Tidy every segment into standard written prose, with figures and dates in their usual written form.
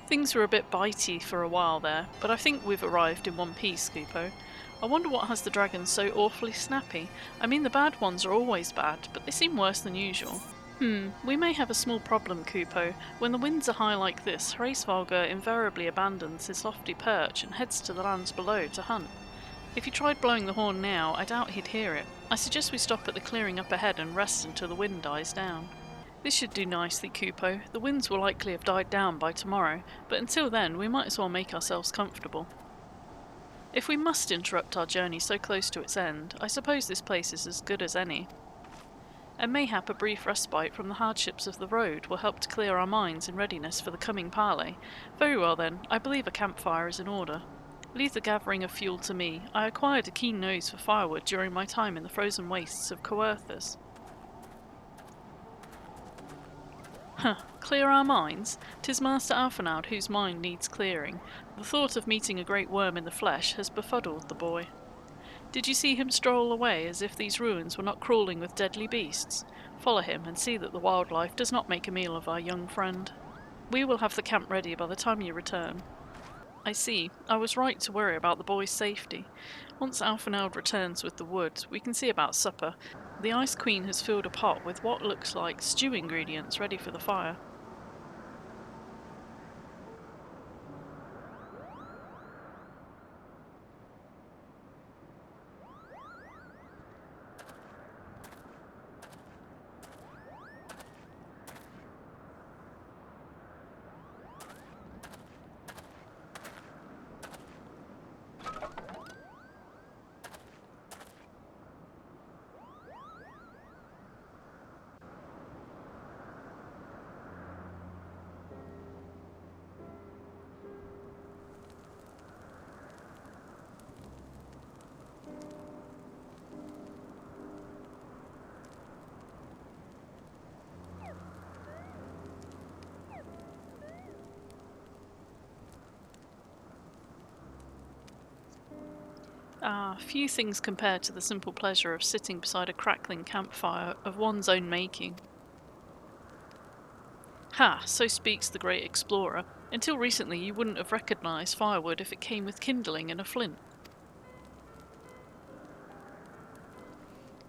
Things were a bit bitey for a while there, but I think we've arrived in one piece, Kupo. I wonder what has the dragons so awfully snappy. I mean, the bad ones are always bad, but they seem worse than usual. We may have a small problem, Kupo. When the winds are high like this, Hraesvalgar invariably abandons his lofty perch and heads to the lands below to hunt. If you tried blowing the horn now, I doubt he'd hear it. I suggest we stop at the clearing up ahead and rest until the wind dies down. This should do nicely, Kupo. The winds will likely have died down by tomorrow, but until then we might as well make ourselves comfortable. If we must interrupt our journey so close to its end, I suppose this place is as good as any. And mayhap a brief respite from the hardships of the road will help to clear our minds in readiness for the coming parley. Very well then, I believe a campfire is in order. Leave the gathering of fuel to me. I acquired a keen nose for firewood during my time in the frozen wastes of Coerthas. Clear our minds? 'Tis Master Alphinaud whose mind needs clearing. The thought of meeting a great worm in the flesh has befuddled the boy. Did you see him stroll away as if these ruins were not crawling with deadly beasts? Follow him and see that the wildlife does not make a meal of our young friend. We will have the camp ready by the time you return. I see. I was right to worry about the boy's safety. Once Alphinaud returns with the wood, we can see about supper. The Ice Queen has filled a pot with what looks like stew ingredients ready for the fire. Few things compare to the simple pleasure of sitting beside a crackling campfire of one's own making. Ha! So speaks the great explorer. Until recently you wouldn't have recognised firewood if it came with kindling and a flint.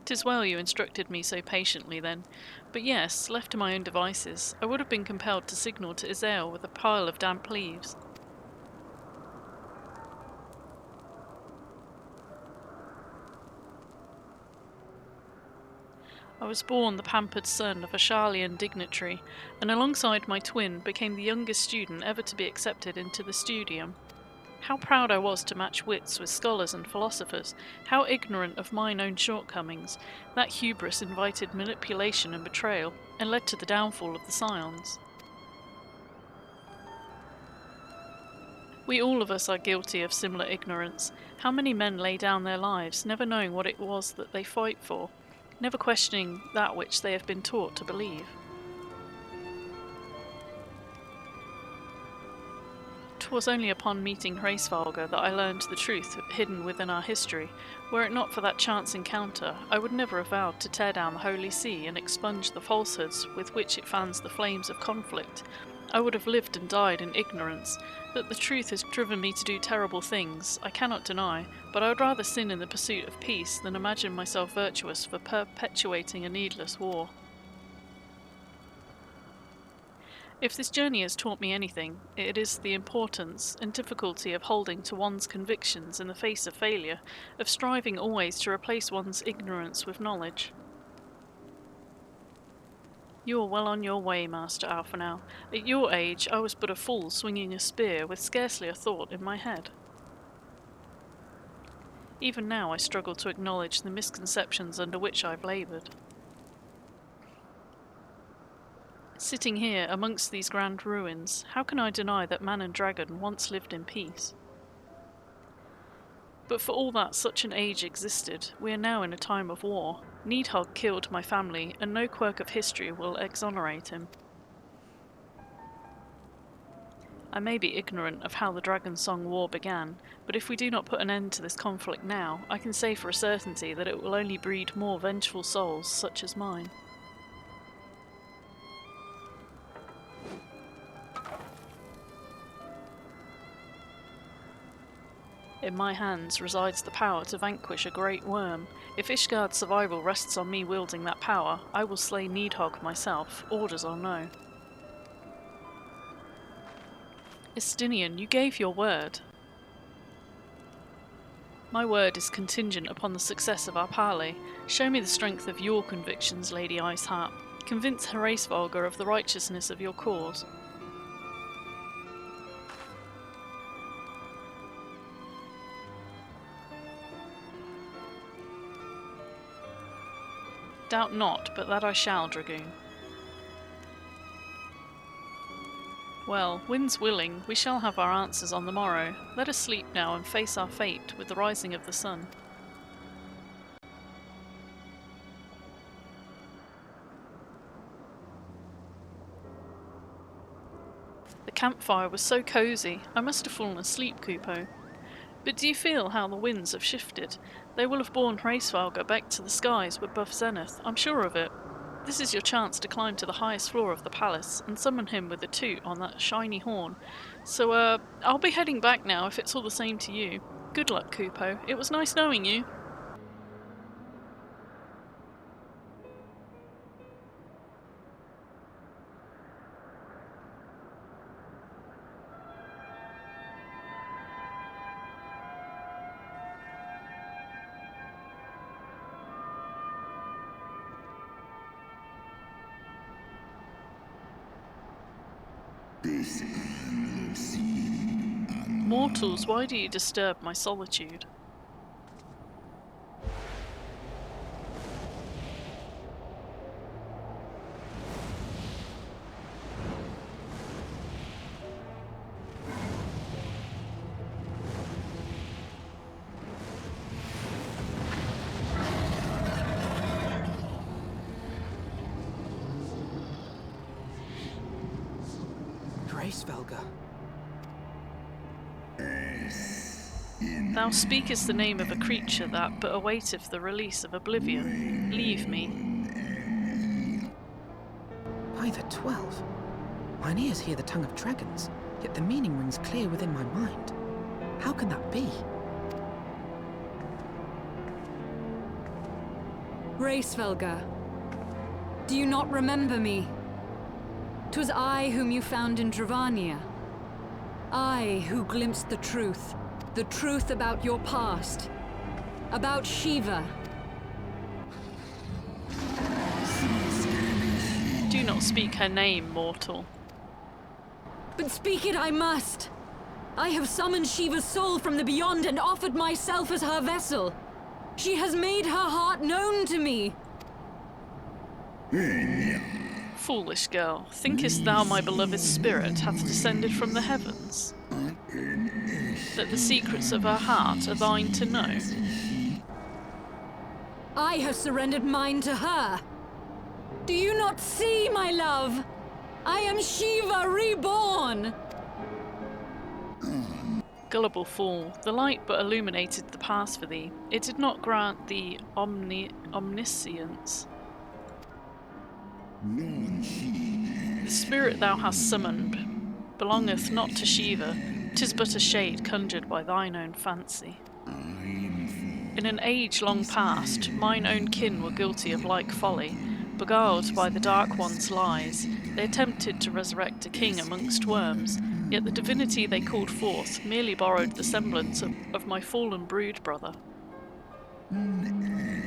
'Tis well you instructed me so patiently then. But yes, left to my own devices, I would have been compelled to signal to Isael with a pile of damp leaves. I was born the pampered son of a Charlian dignitary, and alongside my twin became the youngest student ever to be accepted into the studium. How proud I was to match wits with scholars and philosophers, how ignorant of mine own shortcomings. That hubris invited manipulation and betrayal, and led to the downfall of the Scions. We all of us are guilty of similar ignorance. How many men lay down their lives, never knowing what it was that they fight for, never questioning that which they have been taught to believe. 'Twas only upon meeting Hraesvalgar that I learned the truth hidden within our history. Were it not for that chance encounter, I would never have vowed to tear down the Holy See and expunge the falsehoods with which it fans the flames of conflict. I would have lived and died in ignorance. That the truth has driven me to do terrible things, I cannot deny, but I would rather sin in the pursuit of peace than imagine myself virtuous for perpetuating a needless war. If this journey has taught me anything, it is the importance and difficulty of holding to one's convictions in the face of failure, of striving always to replace one's ignorance with knowledge. You are well on your way, Master Alphinaud. At your age, I was but a fool swinging a spear with scarcely a thought in my head. Even now I struggle to acknowledge the misconceptions under which I've laboured. Sitting here amongst these grand ruins, how can I deny that man and dragon once lived in peace? But for all that such an age existed, we are now in a time of war. Needhogg killed my family, and no quirk of history will exonerate him. I may be ignorant of how the Dragon Song War began, but if we do not put an end to this conflict now, I can say for a certainty that it will only breed more vengeful souls such as mine. In my hands resides the power to vanquish a great worm. If Ishgard's survival rests on me wielding that power, I will slay Needhogg myself, orders or no. Estinian, you gave your word. My word is contingent upon the success of our parley. Show me the strength of your convictions, Lady Iceheart. Convince Hraesvelgr of the righteousness of your cause. Doubt not, but that I shall, Dragoon. Well, winds willing, we shall have our answers on the morrow. Let us sleep now and face our fate with the rising of the sun. The campfire was so cosy, I must have fallen asleep, Kupo. But do you feel how the winds have shifted? They will have borne Hraesvelgr back to the skies above Zenith, I'm sure of it. This is your chance to climb to the highest floor of the palace and summon him with a toot on that shiny horn. So, I'll be heading back now if it's all the same to you. Good luck, Kupo. It was nice knowing you. Mortals, why do you disturb my solitude? Hraesvelgr. Thou speakest the name of a creature that but awaiteth the release of oblivion. Leave me. By the 12. Mine ears hear the tongue of dragons, yet the meaning rings clear within my mind. How can that be? Hraesvelgr, do you not remember me? 'Twas I whom you found in Dravania. I who glimpsed the truth about your past, about Shiva. Do not speak her name, mortal. But speak it I must. I have summoned Shiva's soul from the beyond and offered myself as her vessel. She has made her heart known to me. Foolish girl, thinkest thou my beloved spirit hath descended from the heavens? That the secrets of her heart are thine to know? I have surrendered mine to her. Do you not see, my love? I am Shiva reborn! Gullible fool, the light but illuminated the path for thee. It did not grant thee omniscience. The spirit thou hast summoned belongeth not to Shiva, 'tis but a shade conjured by thine own fancy. In an age long past, mine own kin were guilty of like folly. Beguiled by the Dark One's lies, they attempted to resurrect a king amongst worms, yet the divinity they called forth merely borrowed the semblance of my fallen brood brother.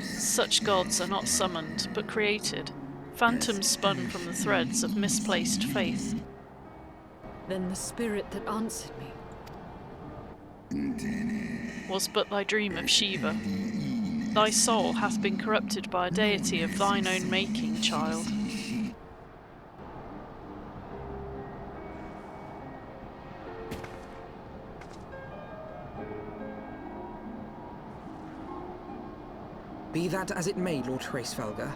Such gods are not summoned, but created, phantoms spun from the threads of misplaced faith. Then the spirit that answered me was but thy dream of Shiva. Thy soul hath been corrupted by a deity of thine own making, child. Be that as it may, Lord Hraesvelgr,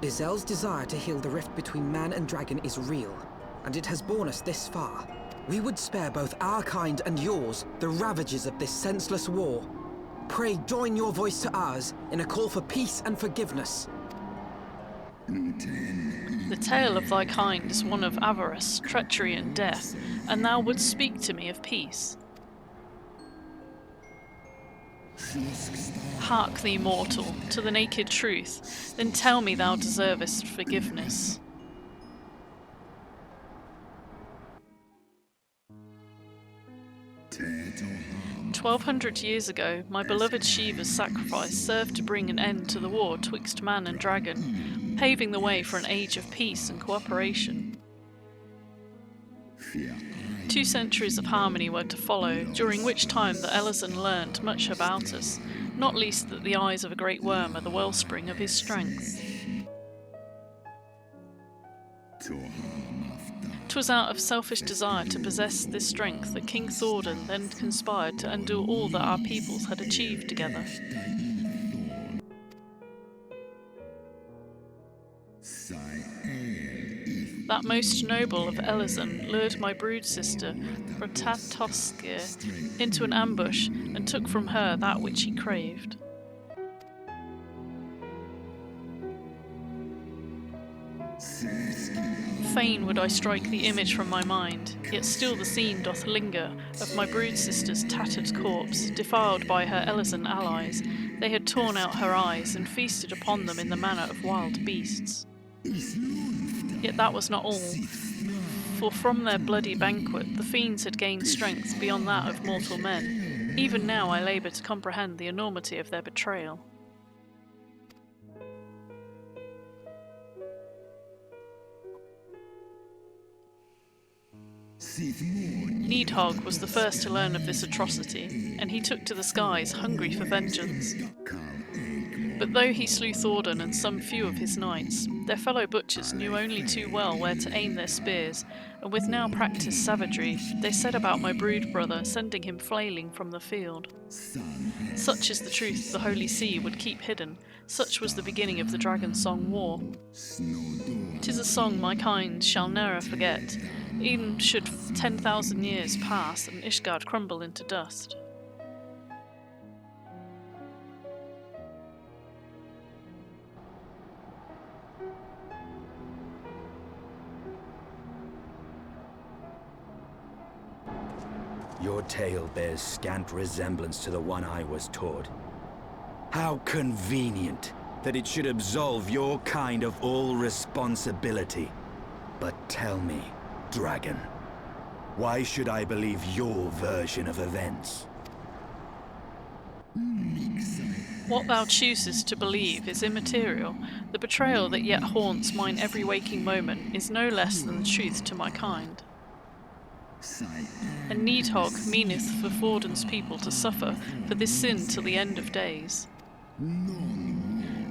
Izel's desire to heal the rift between man and dragon is real, and it has borne us this far. We would spare both our kind and yours the ravages of this senseless war. Pray join your voice to ours in a call for peace and forgiveness. The tale of thy kind is one of avarice, treachery, and death, and thou wouldst speak to me of peace. Hark thee, mortal, to the naked truth, then tell me thou deservest forgiveness. "1,200 years ago, my beloved Shiva's sacrifice served to bring an end to the war twixt man and dragon, paving the way for an age of peace and cooperation. 2 centuries of harmony were to follow, during which time the Elezen learned much about us, not least that the eyes of a great worm are the wellspring of his strength. 'Twas out of selfish desire to possess this strength that King Thordan then conspired to undo all that our peoples had achieved together. That most noble of Elezen lured my brood sister, Ratatoskir, into an ambush and took from her that which he craved. Fain would I strike the image from my mind, yet still the scene doth linger of my brood sister's tattered corpse, defiled by her Elezen allies. They had torn out her eyes and feasted upon them in the manner of wild beasts. Yet that was not all, for from their bloody banquet the fiends had gained strength beyond that of mortal men. Even now I labour to comprehend the enormity of their betrayal. Needhogg was the first to learn of this atrocity, and he took to the skies hungry for vengeance. But though he slew Thordan and some few of his knights, their fellow butchers knew only too well where to aim their spears, and with now practised savagery, they set about my brood brother, sending him flailing from the field. Such is the truth the Holy See would keep hidden, such was the beginning of the Dragon Song War. 'Tis a song my kind shall ne'er forget, even should 10,000 years pass and Ishgard crumble into dust. Your tale bears scant resemblance to the one I was taught. How convenient that it should absolve your kind of all responsibility. But tell me, Dragon, why should I believe your version of events? What thou choosest to believe is immaterial. The betrayal that yet haunts mine every waking moment is no less than the truth to my kind. And Needhogg meaneth for Thordan's people to suffer for this sin till the end of days.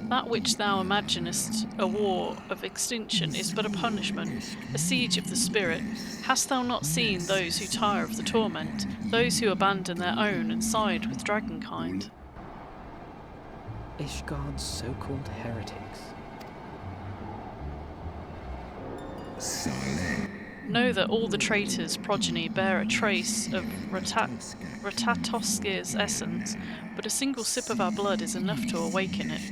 That which thou imaginest a war of extinction is but a punishment, a siege of the spirit. Hast thou not seen those who tire of the torment, those who abandon their own and side with dragonkind? Ishgard's so-called heretics. Know that all the traitors' progeny bear a trace of Ratatoskir's essence, but a single sip of our blood is enough to awaken it.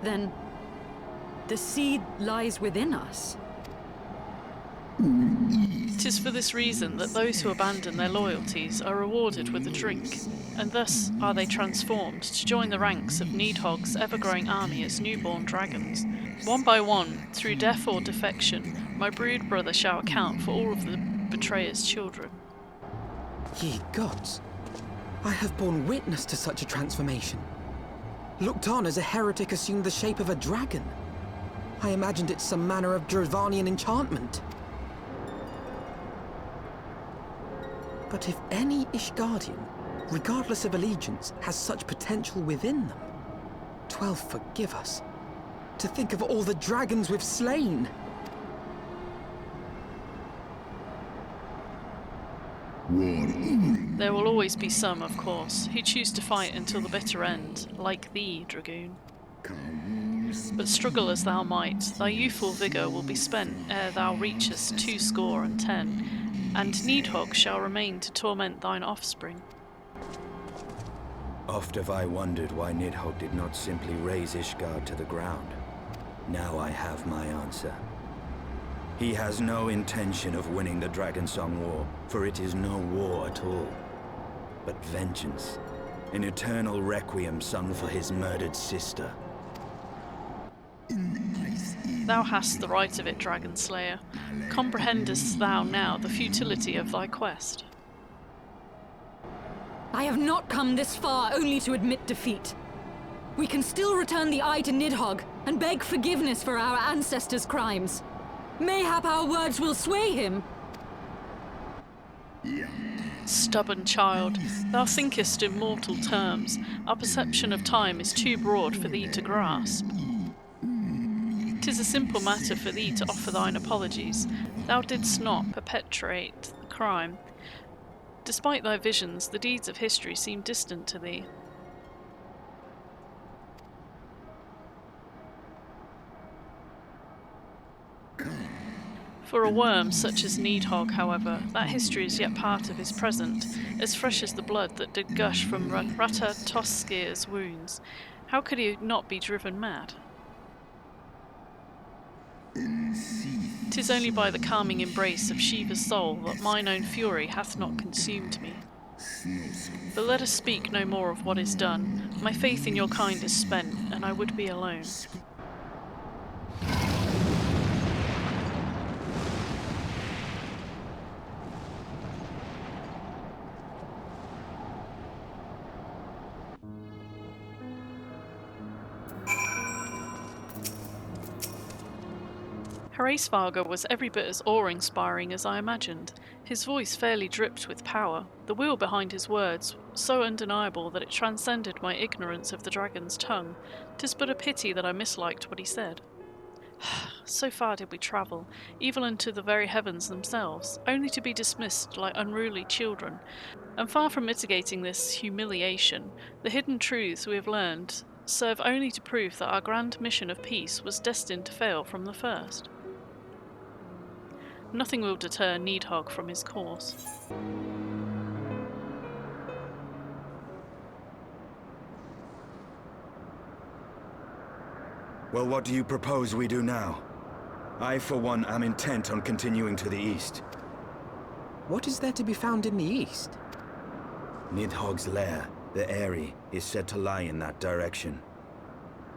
Then the seed lies within us. 'Tis for this reason that those who abandon their loyalties are rewarded with a drink, and thus are they transformed to join the ranks of Needhogg's ever-growing army as newborn dragons. One by one, through death or defection, my brood brother shall account for all of the betrayer's children. Ye gods, I have borne witness to such a transformation. Looked on as a heretic assumed the shape of a dragon. I imagined it some manner of Dravanian enchantment. But if any Ishgardian, regardless of allegiance, has such potential within them, 12 forgive us. To think of all the dragons we've slain! There will always be some, of course, who choose to fight until the bitter end, like thee, Dragoon. But struggle as thou might, thy youthful vigour will be spent ere thou reachest 70, and Needhogg shall remain to torment thine offspring. Oft have I wondered why Needhogg did not simply raze Ishgard to the ground. Now I have my answer. He has no intention of winning the Dragon Song War, for it is no war at all, but vengeance. An eternal requiem sung for his murdered sister. Thou hast the right of it, Dragon Slayer. Comprehendest thou now the futility of thy quest? I have not come this far only to admit defeat. We can still return the eye to Nidhogg and beg forgiveness for our ancestors' crimes. Mayhap our words will sway him. Stubborn child, thou thinkest in mortal terms. Our perception of time is too broad for thee to grasp. 'Tis a simple matter for thee to offer thine apologies. Thou didst not perpetrate the crime. Despite thy visions, the deeds of history seem distant to thee. For a worm such as Nidhogg, however, that history is yet part of his present, as fresh as the blood that did gush from Ratatoskir's wounds. How could he not be driven mad? 'Tis only by the calming embrace of Shiva's soul that mine own fury hath not consumed me. But let us speak no more of what is done. My faith in your kind is spent, and I would be alone. Hraesvelgr was every bit as awe-inspiring as I imagined. His voice fairly dripped with power, the will behind his words so undeniable that it transcended my ignorance of the dragon's tongue. 'Tis but a pity that I misliked what he said. So far did we travel, even unto the very heavens themselves, only to be dismissed like unruly children. And far from mitigating this humiliation, the hidden truths we have learned serve only to prove that our grand mission of peace was destined to fail from the first. Nothing will deter Nidhogg from his course. Well, what do you propose we do now? I, for one, am intent on continuing to the east. What is there to be found in the east? Nidhogg's lair, the Eyrie, is said to lie in that direction.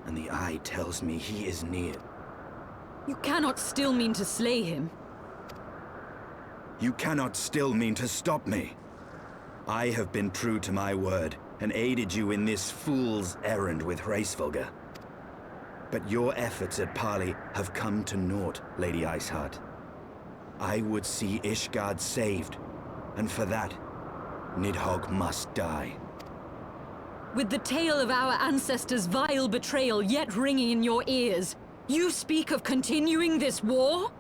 And the eye tells me he is near. You cannot still mean to slay him. You cannot still mean to stop me. I have been true to my word, and aided you in this fool's errand with Hraesvelgr. But your efforts at parley have come to naught, Lady Iceheart. I would see Ishgard saved, and for that, Nidhogg must die. With the tale of our ancestors' vile betrayal yet ringing in your ears, you speak of continuing this war?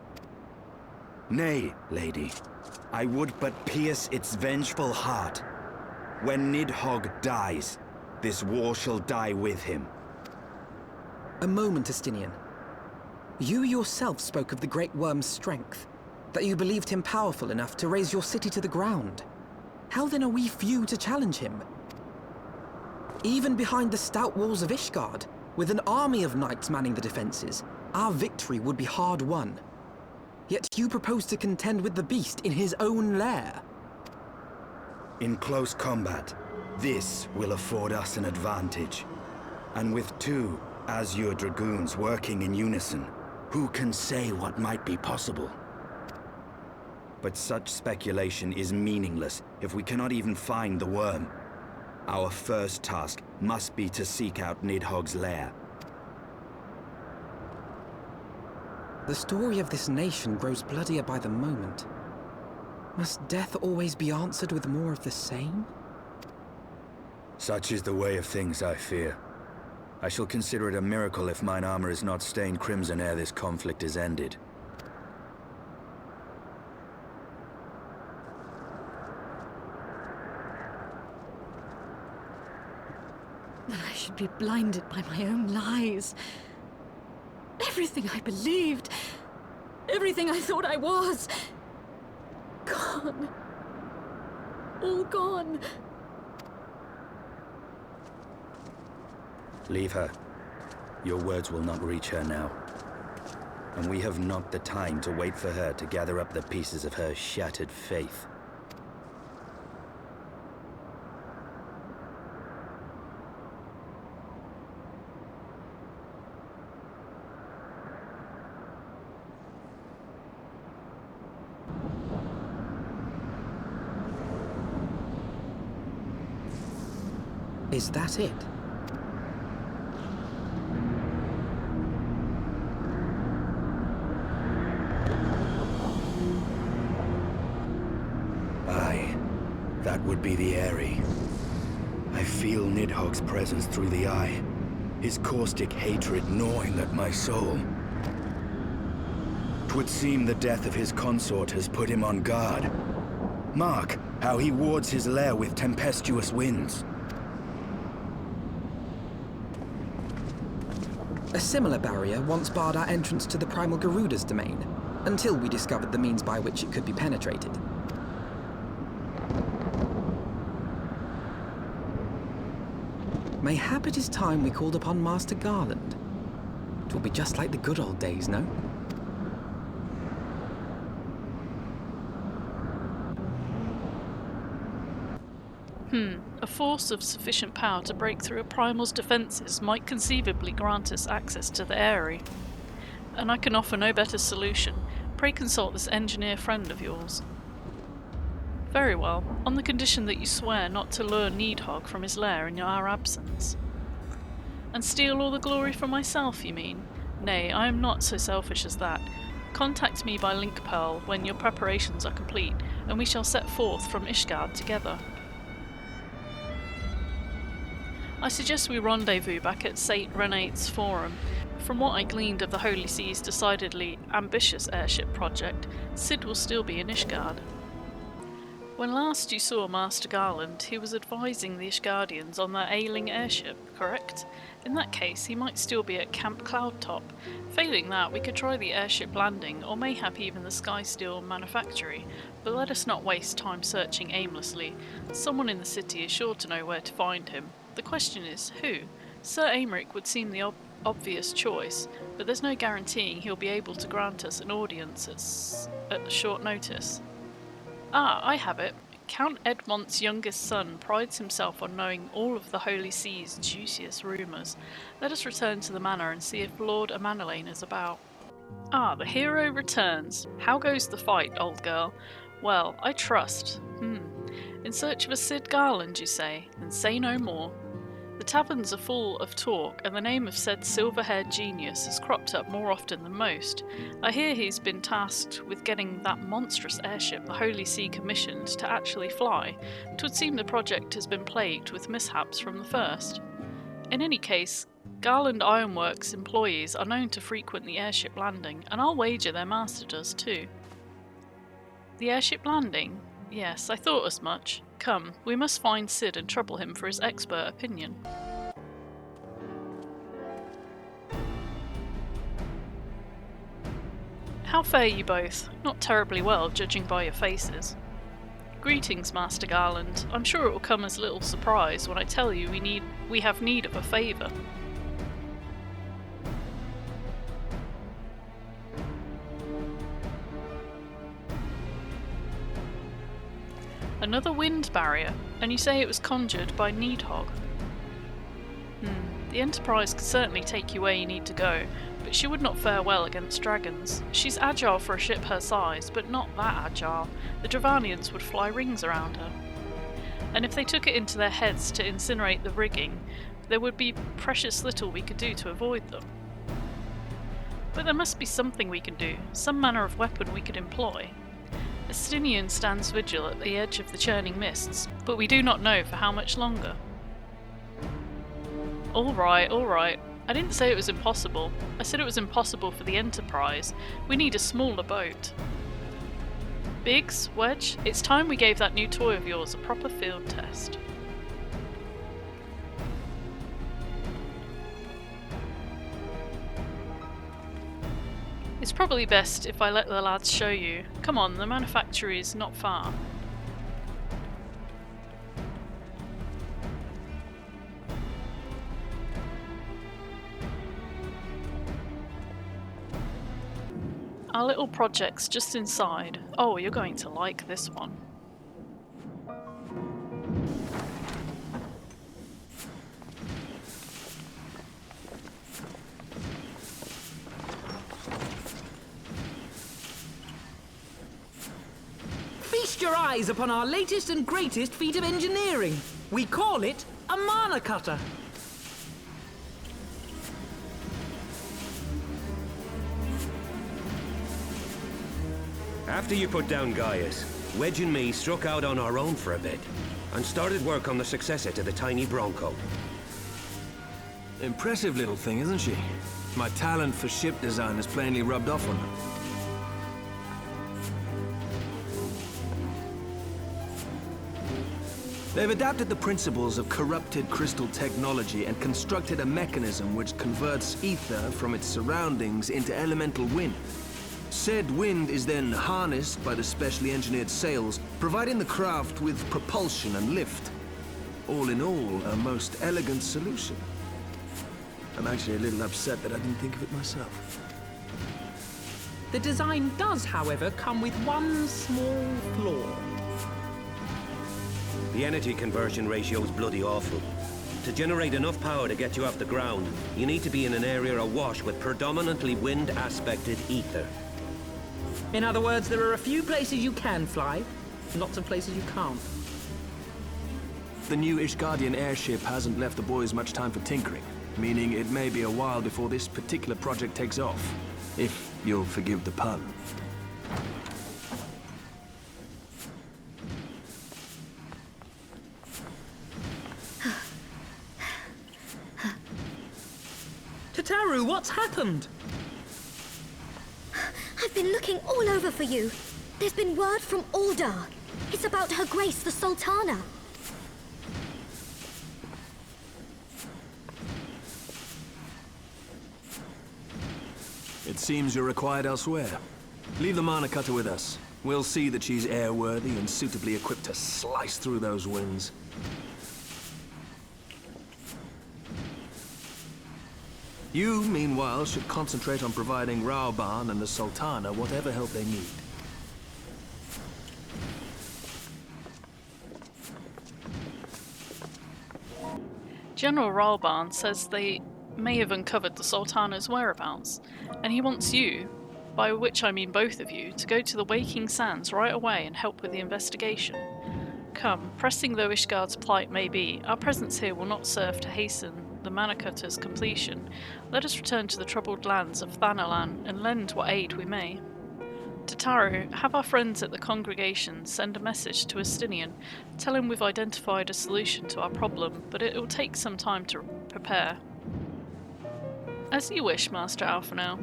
Nay, lady. I would but pierce its vengeful heart. When Nidhogg dies, this war shall die with him. A moment, Estinian. You yourself spoke of the Great Worm's strength, that you believed him powerful enough to raise your city to the ground. How then are we few to challenge him? Even behind the stout walls of Ishgard, with an army of knights manning the defenses, our victory would be hard won. Yet you propose to contend with the beast in his own lair. In close combat, this will afford us an advantage. And with two Azure Dragoons working in unison, who can say what might be possible? But such speculation is meaningless if we cannot even find the worm. Our first task must be to seek out Nidhogg's lair. The story of this nation grows bloodier by the moment. Must death always be answered with more of the same? Such is the way of things, I fear. I shall consider it a miracle if mine armor is not stained crimson ere this conflict is ended. I should be blinded by my own lies. Everything I believed, everything I thought I was, gone. All gone. Leave her. Your words will not reach her now. And we have not the time to wait for her to gather up the pieces of her shattered faith. Is that it? Aye, that would be the Eyrie. I feel Nidhogg's presence through the eye, his caustic hatred gnawing at my soul. 'Twould seem the death of his consort has put him on guard. Mark how he wards his lair with tempestuous winds. A similar barrier once barred our entrance to the Primal Garuda's domain, until we discovered the means by which it could be penetrated. Mayhap it is time we called upon Master Garland. It will be just like the good old days, no? A force of sufficient power to break through a primal's defences might conceivably grant us access to the Eyrie. And I can offer no better solution. Pray consult this engineer friend of yours. Very well, on the condition that you swear not to lure Nidhogg from his lair in our absence. And steal all the glory for myself, you mean? Nay, I am not so selfish as that. Contact me by link pearl when your preparations are complete, and we shall set forth from Ishgard together. I suggest we rendezvous back at Saint Renate's Forum. From what I gleaned of the Holy See's decidedly ambitious airship project, Cid will still be in Ishgard. When last you saw Master Garland, he was advising the Ishgardians on their ailing airship, correct? In that case, he might still be at Camp Cloudtop. Failing that, we could try the airship landing, or mayhap even the Skysteel manufactory, but let us not waste time searching aimlessly. Someone in the city is sure to know where to find him. The question is, who? Sir Aymeric would seem the obvious choice, but there's no guaranteeing he'll be able to grant us an audience at short notice. Ah, I have it. Count Edmont's youngest son prides himself on knowing all of the Holy See's juiciest rumours. Let us return to the manor and see if Lord Amanelane is about. Ah, the hero returns. How goes the fight, old girl? Well, I trust. In search of a Cid Garland, you say? Then say no more. The taverns are full of talk, and the name of said silver-haired genius has cropped up more often than most. I hear he's been tasked with getting that monstrous airship the Holy See commissioned to actually fly. 'Twould seem the project has been plagued with mishaps from the first. In any case, Garland Ironworks employees are known to frequent the airship landing, and I'll wager their master does too. The airship landing? Yes, I thought as much. Come, we must find Cid and trouble him for his expert opinion. How fare you both? Not terribly well, judging by your faces. Greetings, Master Garland. I'm sure it will come as little surprise when I tell you we have need of a favour. Another wind barrier, and you say it was conjured by Nidhogg. The Enterprise could certainly take you where you need to go, but she would not fare well against dragons. She's agile for a ship her size, but not that agile. The Dravanians would fly rings around her. And if they took it into their heads to incinerate the rigging, there would be precious little we could do to avoid them. But there must be something we can do, some manner of weapon we could employ. Estinian stands vigil at the edge of the churning mists, but we do not know for how much longer. All right. I didn't say it was impossible. I said it was impossible for the Enterprise. We need a smaller boat. Biggs, Wedge, it's time we gave that new toy of yours a proper field test. It's probably best if I let the lads show you. Come on, the manufactory is not far. Our little project's just inside. Oh, you're going to like this one. Feast your eyes upon our latest and greatest feat of engineering. We call it a mana cutter. After you put down Gaius, Wedge and me struck out on our own for a bit, and started work on the successor to the tiny Bronco. Impressive little thing, isn't she? My talent for ship design has plainly rubbed off on her. They've adapted the principles of corrupted crystal technology and constructed a mechanism which converts ether from its surroundings into elemental wind. Said wind is then harnessed by the specially engineered sails, providing the craft with propulsion and lift. All in all, a most elegant solution. I'm actually a little upset that I didn't think of it myself. The design does, however, come with one small flaw. The energy conversion ratio is bloody awful. To generate enough power to get you off the ground, you need to be in an area awash with predominantly wind-aspected ether. In other words, there are a few places you can fly, lots of places you can't. The new Ishgardian airship hasn't left the boys much time for tinkering, meaning it may be a while before this particular project takes off, if you'll forgive the pun. Tataru, what's happened? I've been looking all over for you. There's been word from Aldar. It's about Her Grace, the Sultana. It seems you're required elsewhere. Leave the mana cutter with us. We'll see that she's airworthy and suitably equipped to slice through those winds. You, meanwhile, should concentrate on providing Raoban and the Sultana whatever help they need. General Raoban says they may have uncovered the Sultana's whereabouts, and he wants you, by which I mean both of you, to go to the Waking Sands right away and help with the investigation. Come, pressing though Ishgard's plight may be, our presence here will not serve to hasten the mana cutter's completion. Let us return to the troubled lands of Thanalan and lend what aid we may. Tataru, have our friends at the congregation send a message to Estinian. Tell him we've identified a solution to our problem, but it will take some time to prepare. As you wish, Master Alphonel.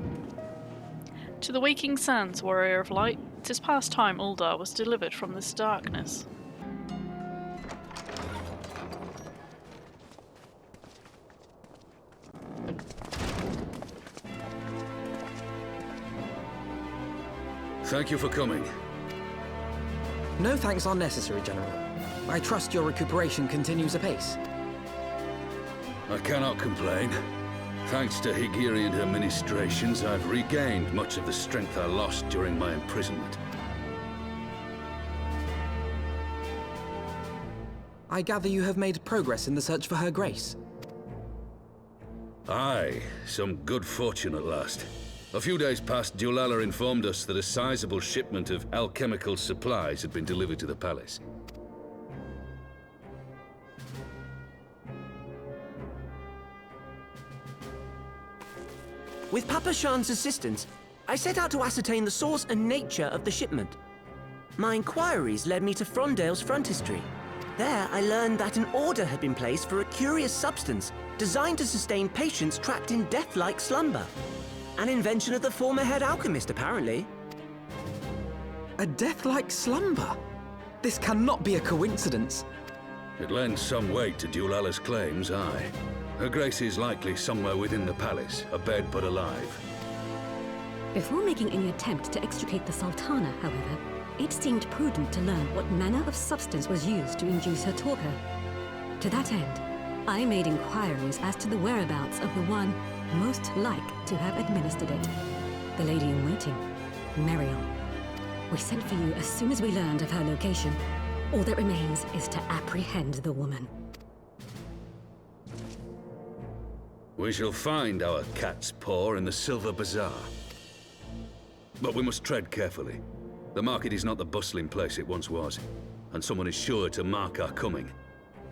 To the Waking Sands, Warrior of Light, 'tis past time Uldar was delivered from this darkness. Thank you for coming. No thanks are necessary, General. I trust your recuperation continues apace. I cannot complain. Thanks to Higiri and her ministrations, I've regained much of the strength I lost during my imprisonment. I gather you have made progress in the search for Her Grace. Aye, some good fortune at last. A few days past, Dulala informed us that a sizable shipment of alchemical supplies had been delivered to the palace. With Papa Shan's assistance, I set out to ascertain the source and nature of the shipment. My inquiries led me to Frondale's frontistery. There, I learned that an order had been placed for a curious substance designed to sustain patients trapped in death-like slumber. An invention of the former head alchemist, apparently. A death-like slumber? This cannot be a coincidence. It lends some weight to Dulala's claims, aye. Her Grace is likely somewhere within the palace, abed but alive. Before making any attempt to extricate the Sultana, however, it seemed prudent to learn what manner of substance was used to induce her torpor. To that end, I made inquiries as to the whereabouts of the one most like to have administered it. The lady in waiting, Meriel. We sent for you as soon as we learned of her location. All that remains is to apprehend the woman. We shall find our cat's paw in the Silver Bazaar. But we must tread carefully. The market is not the bustling place it once was, and someone is sure to mark our coming.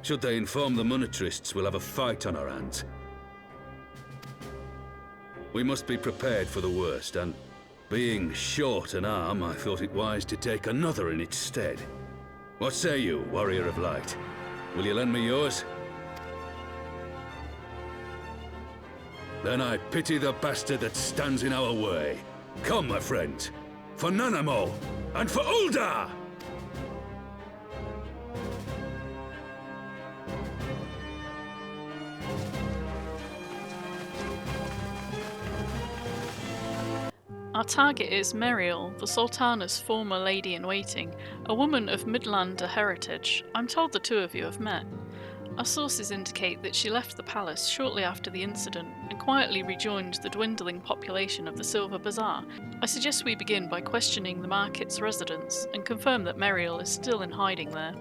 Should they inform the monetarists, we'll have a fight on our hands. We must be prepared for the worst, and being short an arm, I thought it wise to take another in its stead. What say you, Warrior of Light? Will you lend me yours? Then I pity the bastard that stands in our way. Come, my friends, for Nanamo, and for Uldar! Our target is Meriel, the Sultana's former lady-in-waiting, a woman of Midlander heritage. I'm told the two of you have met. Our sources indicate that she left the palace shortly after the incident and quietly rejoined the dwindling population of the Silver Bazaar. I suggest we begin by questioning the market's residents and confirm that Meriel is still in hiding there.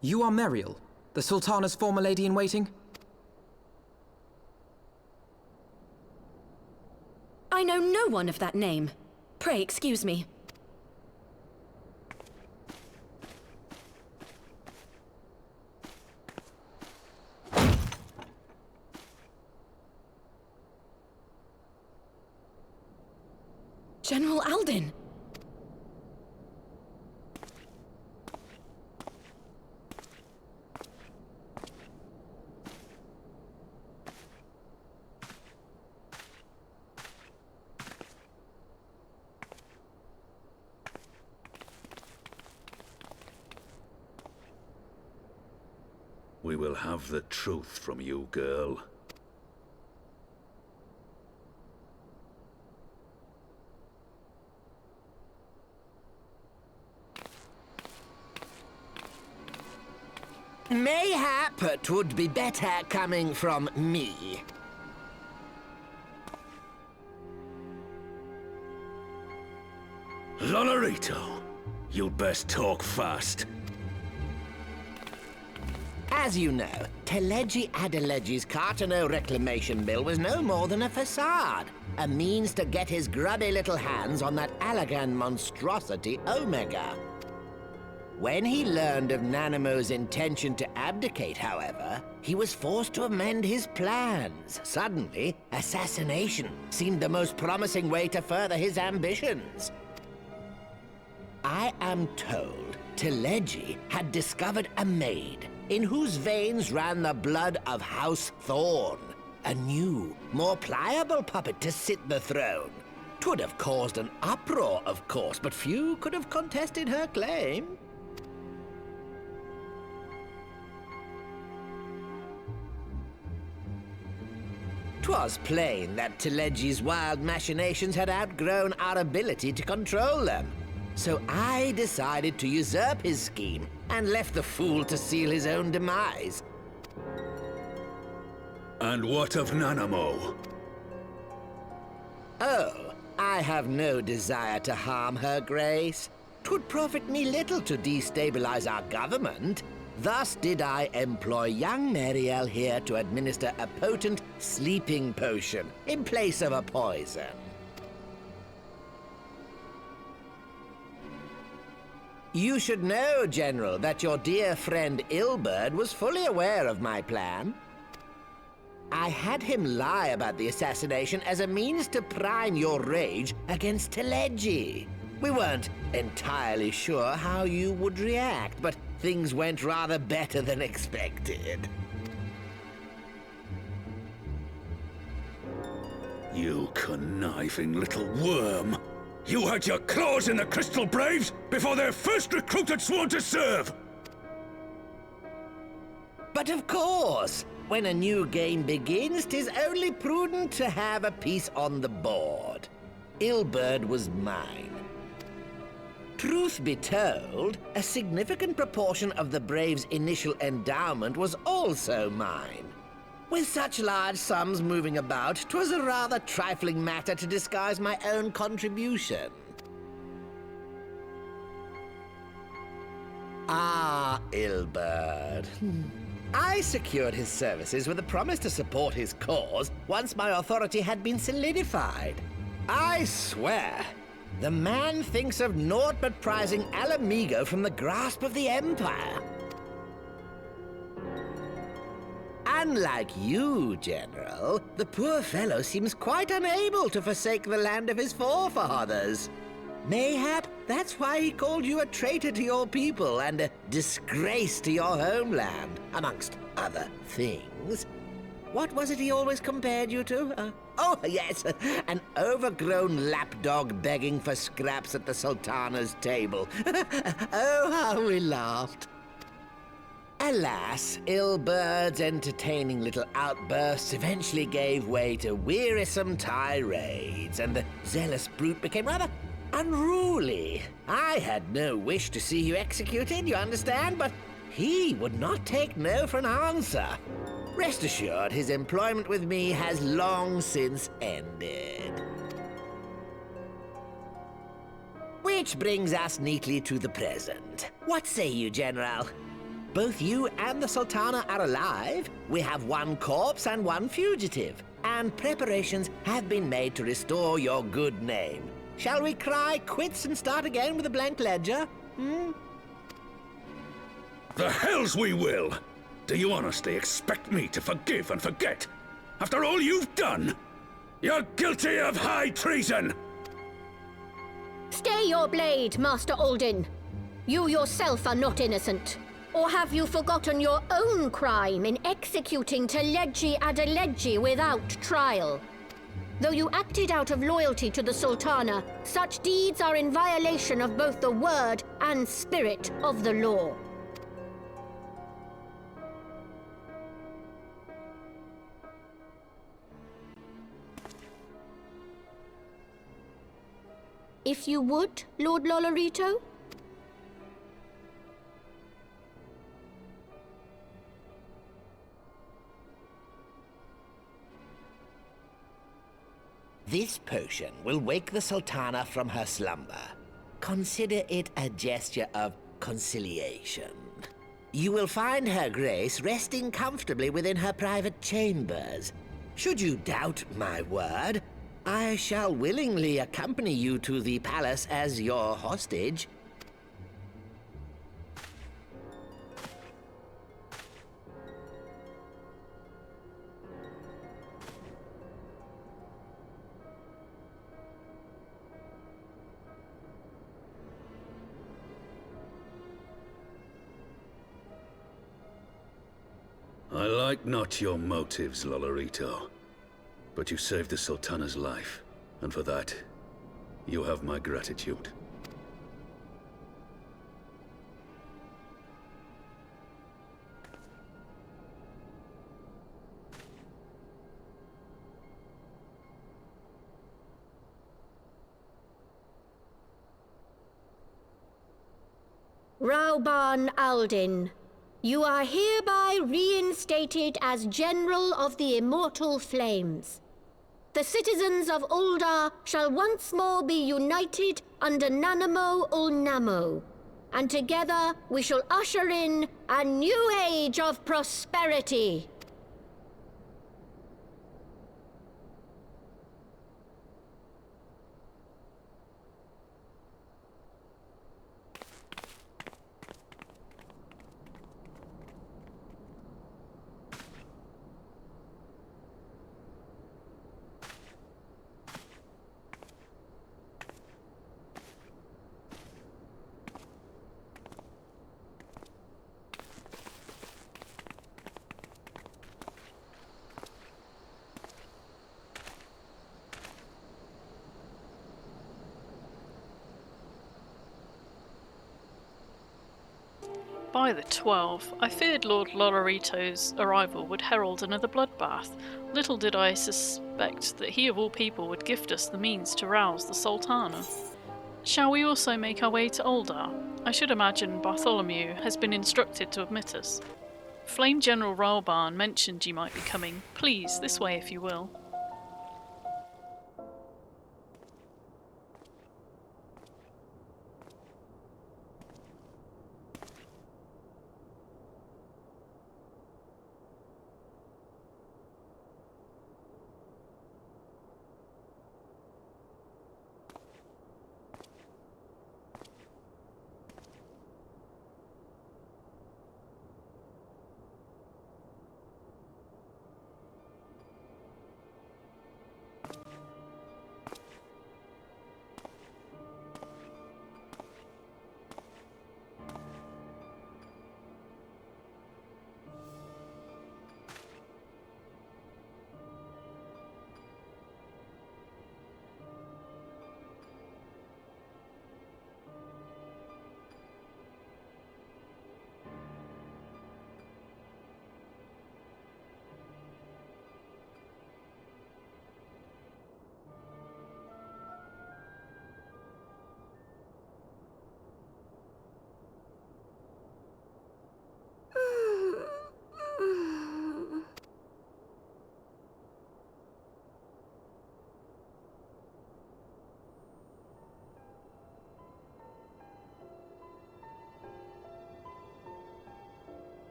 You are Meriel, the Sultana's former lady-in-waiting? I know no one of that name. Pray excuse me. General Alden! We will have the truth from you, girl. Mayhap it would be better coming from me. Lolarito, you'd best talk fast. As you know, Teleji Adeleji's Cartano reclamation bill was no more than a facade. A means to get his grubby little hands on that Allagan monstrosity, Omega. When he learned of Nanamo's intention to abdicate, however, he was forced to amend his plans. Suddenly, assassination seemed the most promising way to further his ambitions. I am told Teleji had discovered a maid in whose veins ran the blood of House Thorn. A new, more pliable puppet to sit the throne. 'Twould have caused an uproar, of course, but few could have contested her claim. 'Twas plain that Teleji's wild machinations had outgrown our ability to control them. So I decided to usurp his scheme and left the fool to seal his own demise. And what of Nanamo? Oh, I have no desire to harm her grace. 'Twould profit me little to destabilize our government. Thus did I employ young Meriel here to administer a potent sleeping potion in place of a poison. You should know, General, that your dear friend Ilberd was fully aware of my plan. I had him lie about the assassination as a means to prime your rage against Teleji. We weren't entirely sure how you would react, but things went rather better than expected. You conniving little worm! You had your claws in the Crystal Braves before their first recruit had sworn to serve! But of course, when a new game begins, 'tis only prudent to have a piece on the board. Ilberd was mine. Truth be told, a significant proportion of the Braves' initial endowment was also mine. With such large sums moving about, 'twas a rather trifling matter to disguise my own contribution. Ilberd. I secured his services with a promise to support his cause once my authority had been solidified. I swear, the man thinks of naught but prizing Alamigo from the grasp of the Empire. Unlike you, General, the poor fellow seems quite unable to forsake the land of his forefathers. Mayhap that's why he called you a traitor to your people and a disgrace to your homeland, amongst other things. What was it he always compared you to? Oh, yes, an overgrown lapdog begging for scraps at the Sultana's table. Oh, how we laughed. Alas, Ilberd's entertaining little outbursts eventually gave way to wearisome tirades, and the zealous brute became rather unruly. I had no wish to see you executed, you understand, but he would not take no for an answer. Rest assured, his employment with me has long since ended. Which brings us neatly to the present. What say you, General? Both you and the Sultana are alive. We have one corpse and one fugitive, and preparations have been made to restore your good name. Shall we cry quits and start again with a blank ledger? The hells we will! Do you honestly expect me to forgive and forget? After all you've done? You're guilty of high treason! Stay your blade, Master Alden. You yourself are not innocent. Or have you forgotten your own crime in executing Teleji Adeleji without trial? Though you acted out of loyalty to the Sultana, such deeds are in violation of both the word and spirit of the law. If you would, Lord Lolorito? This potion will wake the Sultana from her slumber. Consider it a gesture of conciliation. You will find Her Grace resting comfortably within her private chambers. Should you doubt my word, I shall willingly accompany you to the palace as your hostage. I like not your motives, Lolorito. But you saved the Sultana's life, and for that, you have my gratitude. Rauban Aldin, you are hereby reinstated as General of the Immortal Flames. The citizens of Ul'dah shall once more be united under Nanamo Ul'Namo, and together we shall usher in a new age of prosperity. By the 12, I feared Lord Lolorito's arrival would herald another bloodbath. Little did I suspect that he of all people would gift us the means to rouse the Sultana. Shall we also make our way to Ul'dah? I should imagine Bartholomew has been instructed to admit us. Flame General Rauban mentioned you might be coming. Please, this way if you will.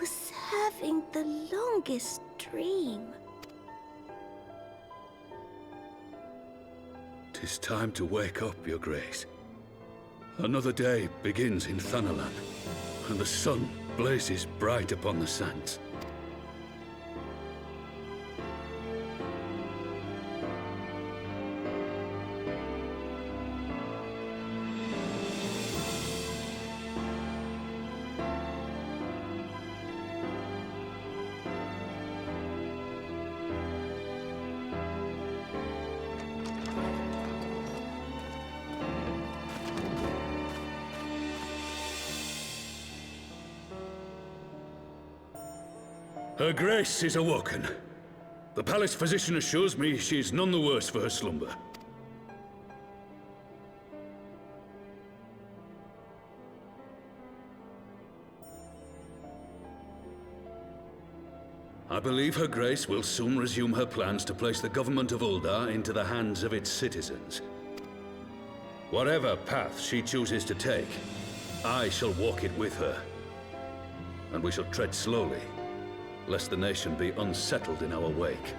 was having the longest dream. 'Tis time to wake up, Your Grace. Another day begins in Thanalan, and the sun blazes bright upon the sands. Her Grace is awoken. The palace physician assures me she is none the worse for her slumber. I believe Her Grace will soon resume her plans to place the government of Uldar into the hands of its citizens. Whatever path she chooses to take, I shall walk it with her. And we shall tread slowly, lest the nation be unsettled in our wake.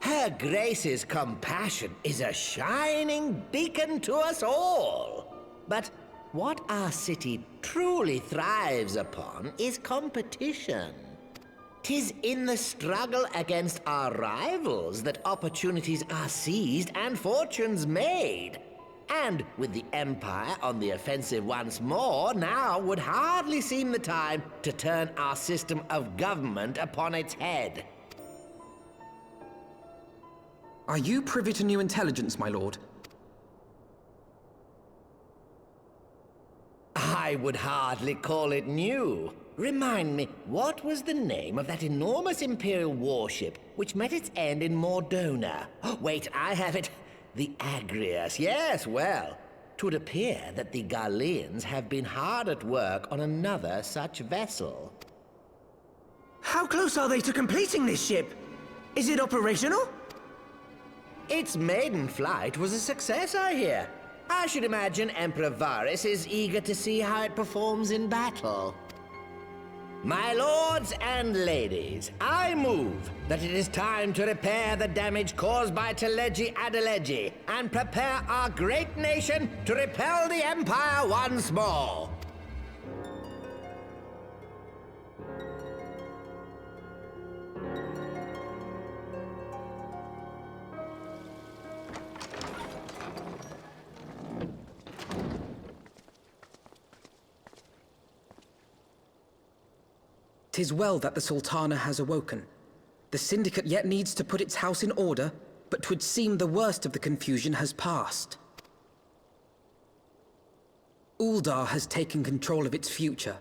Her Grace's compassion is a shining beacon to us all. But what our city truly thrives upon is competition. 'Tis in the struggle against our rivals that opportunities are seized and fortunes made. And with the Empire on the offensive once more, now would hardly seem the time to turn our system of government upon its head. Are you privy to new intelligence, my lord? I would hardly call it new. Remind me, what was the name of that enormous Imperial warship which met its end in Mordona? Wait, I have it. The Agrius, yes, well. 'Twould appear that the Garleans have been hard at work on another such vessel. How close are they to completing this ship? Is it operational? Its maiden flight was a success, I hear. I should imagine Emperor Varys is eager to see how it performs in battle. My lords and ladies, I move that it is time to repair the damage caused by Teleji Adeleji and prepare our great nation to repel the Empire once more. "'Tis well that the Sultana has awoken. The Syndicate yet needs to put its house in order, but 'twould seem the worst of the confusion has passed. Uldar has taken control of its future,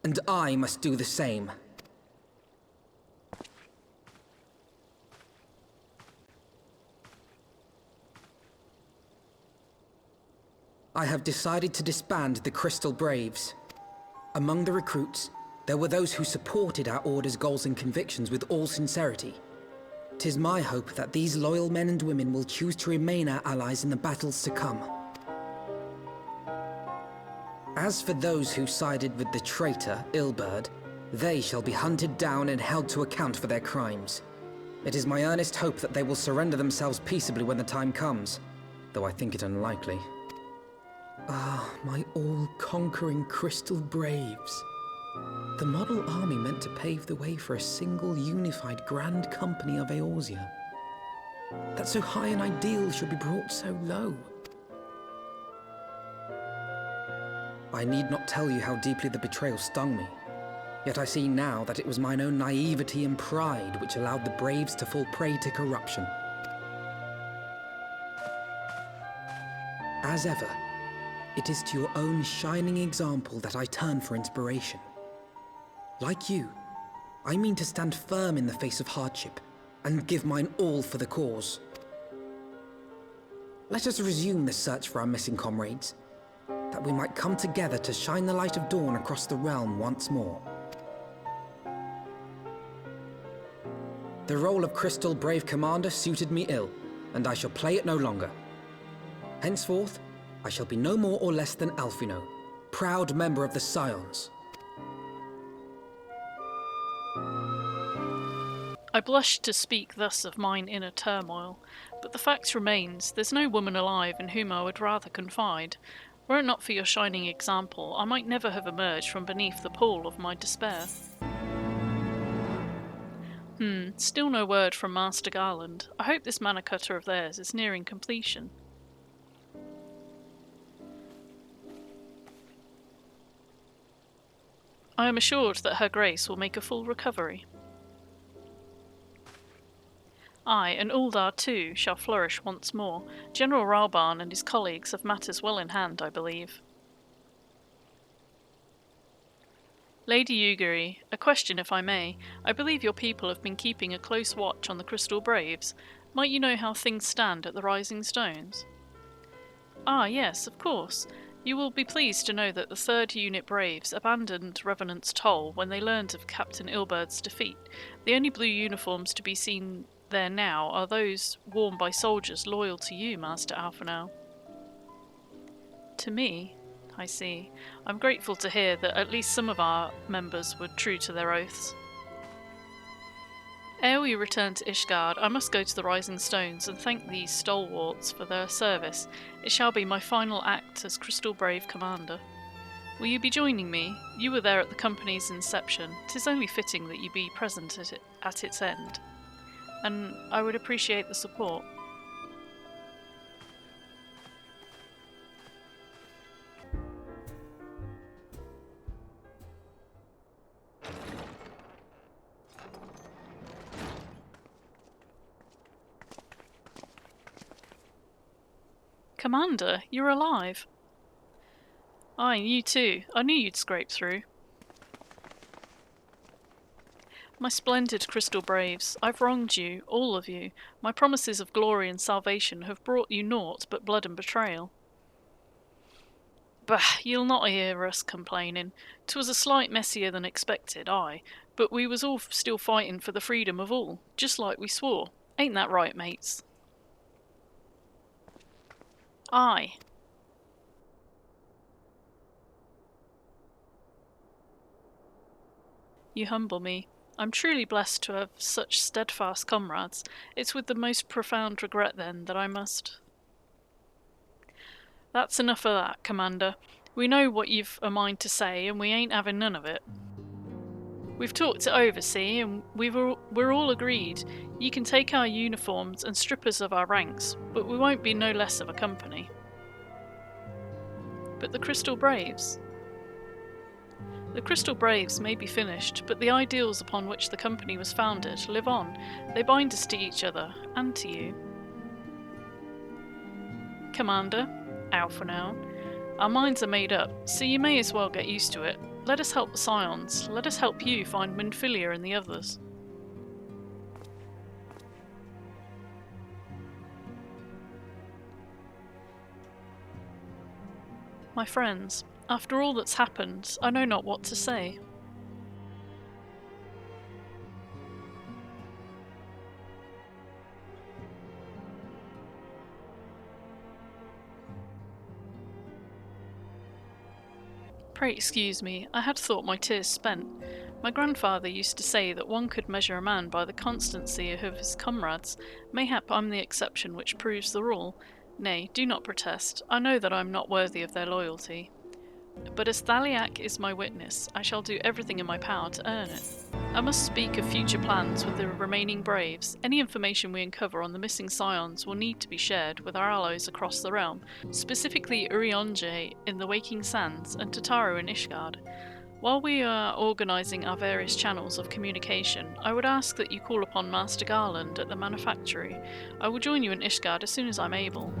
and I must do the same. I have decided to disband the Crystal Braves. Among the recruits, there were those who supported our Order's goals and convictions with all sincerity. 'Tis my hope that these loyal men and women will choose to remain our allies in the battles to come. As for those who sided with the traitor, Ilberd, they shall be hunted down and held to account for their crimes. It is my earnest hope that they will surrender themselves peaceably when the time comes, though I think it unlikely. Ah, my all-conquering Crystal Braves. The model army meant to pave the way for a single, unified Grand Company of Eorzea. That so high an ideal should be brought so low. I need not tell you how deeply the betrayal stung me. Yet I see now that it was mine own naivety and pride which allowed the Braves to fall prey to corruption. As ever, it is to your own shining example that I turn for inspiration. Like you, I mean to stand firm in the face of hardship and give mine all for the cause. Let us resume the search for our missing comrades, that we might come together to shine the light of dawn across the realm once more. The role of Crystal Brave Commander suited me ill, and I shall play it no longer. Henceforth, I shall be no more or less than Alphino, proud member of the Scions. I blush to speak thus of mine inner turmoil, but the fact remains, there's no woman alive in whom I would rather confide. Were it not for your shining example, I might never have emerged from beneath the pall of my despair. Still no word from Master Garland. I hope this manor cutter of theirs is nearing completion. I am assured that Her Grace will make a full recovery. I, and Uldar too, shall flourish once more. General Ralbarn and his colleagues have matters well in hand, I believe. Lady Ugary, a question if I may. I believe your people have been keeping a close watch on the Crystal Braves. Might you know how things stand at the Rising Stones? Ah, yes, of course. You will be pleased to know that the 3rd Unit Braves abandoned Revenant's Toll when they learned of Captain Ilbert's defeat. The only blue uniforms to be seen there now are those worn by soldiers loyal to you, Master Alphinaud. To me? I see. I'm grateful to hear that at least some of our members were true to their oaths. Ere we return to Ishgard, I must go to the Rising Stones and thank these stalwarts for their service. It shall be my final act as Crystal Brave Commander. Will you be joining me? You were there at the company's inception. 'Tis only fitting that you be present at its end. And I would appreciate the support. Commander, you're alive. Aye, you too. I knew you'd scrape through. My splendid Crystal Braves, I've wronged you, all of you. My promises of glory and salvation have brought you naught but blood and betrayal. Bah, you'll not hear us complaining. 'Twas a slight messier than expected, aye, but we was all still fighting for the freedom of all, just like we swore. Ain't that right, mates? Aye. You humble me. I'm truly blessed to have such steadfast comrades. It's with the most profound regret, then, that I must... That's enough of that, Commander. We know what you've a mind to say, and we ain't having none of it. We've talked it over, see, and we're all agreed. You can take our uniforms and strip us of our ranks, but we won't be no less of a company. But the Crystal Braves? The Crystal Braves may be finished, but the ideals upon which the company was founded live on. They bind us to each other, and to you. Commander, Alphinaud, our minds are made up, so you may as well get used to it. Let us help the Scions. Let us help you find Minfilia and the others. My friends, after all that's happened, I know not what to say. Pray excuse me, I had thought my tears spent. My grandfather used to say that one could measure a man by the constancy of his comrades. Mayhap I'm the exception which proves the rule. Nay, do not protest. I know that I am not worthy of their loyalty. But as Thaliak is my witness, I shall do everything in my power to earn it. I must speak of future plans with the remaining Braves. Any information we uncover on the missing Scions will need to be shared with our allies across the realm, specifically Urianger in the Waking Sands and Tataru in Ishgard. While we are organising our various channels of communication, I would ask that you call upon Master Garland at the manufactory. I will join you in Ishgard as soon as I'm able.